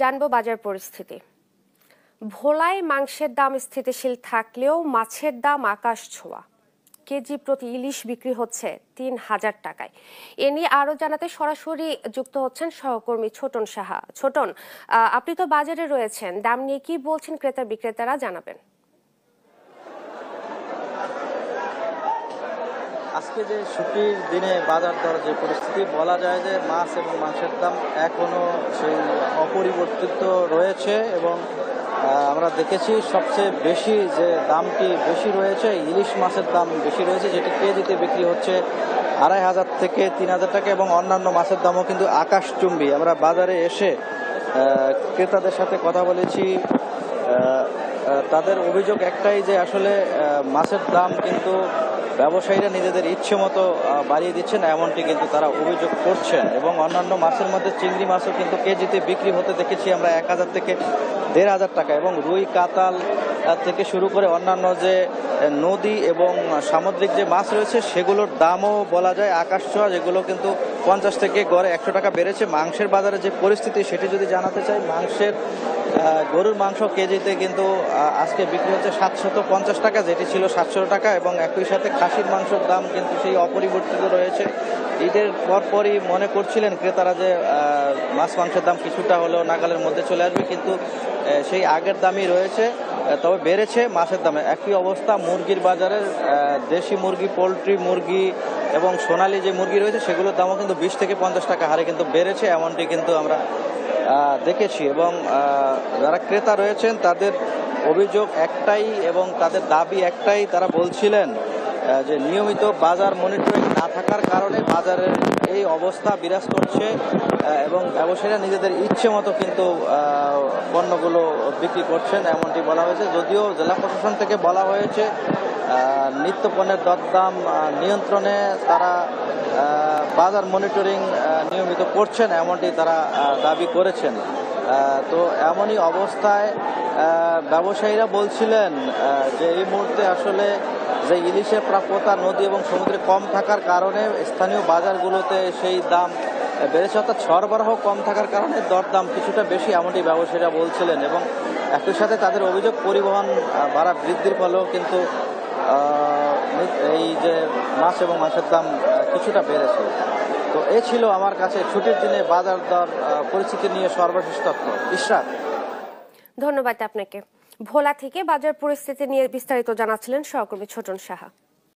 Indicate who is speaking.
Speaker 1: জানবো বাজার পরিস্থিতি। ভোলায় মাংসের দাম স্থিতিশীল থাকলেও মাছের দাম আকাশ ছোঁয়া। কেজি প্রতি ইলিশ বিক্রি হচ্ছে ৩,০০০ টাকায়। এ নিয়ে আরো জানাতে সরাসরি যুক্ত হচ্ছেন সহকর্মী ছোটন সাহা। ছোটন, আপনি তো বাজারে রয়েছেন, দাম নিয়ে কি বলছেন ক্রেতা বিক্রেতারা, জানাবেন।
Speaker 2: আজকে যে ছুটির দিনে বাজার দর যে পরিস্থিতি, বলা যায় যে মাছ এবং মাংসের দাম এখনো সেই অপরিবর্তিত রয়েছে এবং আমরা দেখেছি সবচেয়ে বেশি যে দামটি বেশি রয়েছে ইলিশ মাছের দাম বেশি রয়েছে, যেটি কেজিতে বিক্রি হচ্ছে ২,৫০০ থেকে ৩,০০০ টাকা এবং অন্যান্য মাছের দামও কিন্তু আকাশচুম্বী। আমরা বাজারে এসে ক্রেতাদের সাথে কথা বলেছি, তাদের অভিযোগ একটাই যে আসলে মাছের দাম কিন্তু ব্যবসায়ীরা নিজেদের ইচ্ছে মতো বাড়িয়ে দিচ্ছেন, এমনটি কিন্তু তারা অভিযোগ করছেন। এবং অন্যান্য মাছের মধ্যে চিংড়ি মাছও কিন্তু কেজিতে বিক্রি হতে দেখেছি আমরা ১,০০০ থেকে ১,৫০০ টাকা, এবং রুই কাতাল থেকে শুরু করে অন্যান্য যে নদী এবং সামুদ্রিক যে মাছ রয়েছে সেগুলোর দামও বলা যায় আকাশ ছোঁয়া, যেগুলো কিন্তু ৫০ থেকে গড়ে ১০০ টাকা বেড়েছে। মাংসের বাজারে যে পরিস্থিতি সেটি যদি জানাতে চাই, গরুর মাংস কেজিতে কিন্তু আজকে বিক্রি হচ্ছে ৭৫০ টাকা, যেটি ছিল ৭০০ টাকা, এবং একই সাথে খাসির মাংসের দাম কিন্তু সেই অপরিবর্তিত রয়েছে। ঈদের পরপরই মনে করছিলেন ক্রেতারা যে মাছ মাংসের দাম কিছুটা হলেও নাগালের মধ্যে চলে আসবে, কিন্তু সেই আগের দামই রয়েছে, তবে বেড়েছে মাছের দামে। একই অবস্থা মুরগির বাজারের, দেশি মুরগি, পোলট্রি মুরগি এবং সোনালী যে মুরগি রয়েছে সেগুলোর দামও কিন্তু ২০ থেকে ৫০ টাকা হারে কিন্তু বেড়েছে, এমনটি কিন্তু আমরা দেখেছি। এবং যারা ক্রেতা রয়েছেন তাদের অভিযোগ একটাই এবং তাদের দাবি একটাই, তারা বলছিলেন যে নিয়মিত বাজার মনিটরিং না থাকার কারণে বাজারের এই অবস্থা বিরাজ করছে এবং ব্যবসায়ীরা নিজেদের ইচ্ছে মতো কিন্তু পণ্যগুলো বিক্রি করছেন, এমনটি বলা হয়েছে। যদিও জেলা প্রশাসন থেকে বলা হয়েছে নিত্য পণ্যের দরদাম নিয়ন্ত্রণে তারা বাজার মনিটরিং নিয়মিত করছেন, এমনটি তারা দাবি করেছেন। তো এমনই অবস্থায় ব্যবসায়ীরা বলছিলেন যে এই মুহূর্তে আসলে যে ইলিশের প্রাপ্যতা নদী এবং সমুদ্রে কম থাকার কারণে স্থানীয় বাজারগুলোতে সেই দাম বেড়েছে, অর্থাৎ সরবরাহ কম থাকার কারণে দরদাম কিছুটা বেশি, এমনটি ব্যবসায়ীরা বলছিলেন। এবং একই সাথে তাদের অভিযোগ পরিবহন ভাড়া বৃদ্ধির ফলেও কিন্তু এই যে মাছ এবং মাংসের দাম কিছুটা বেড়েছে। তো এ ছিল আমার কাছে ছুটির দিনে বাজার দর পরিস্থিতি নিয়ে সর্বশেষ তথ্য। ইশরাত,
Speaker 1: ধন্যবাদ আপনাকে। ভোলা থেকে বাজার পরিস্থিতি নিয়ে বিস্তারিত জানাচ্ছিলেন সহকর্মী ছোটন সাহা।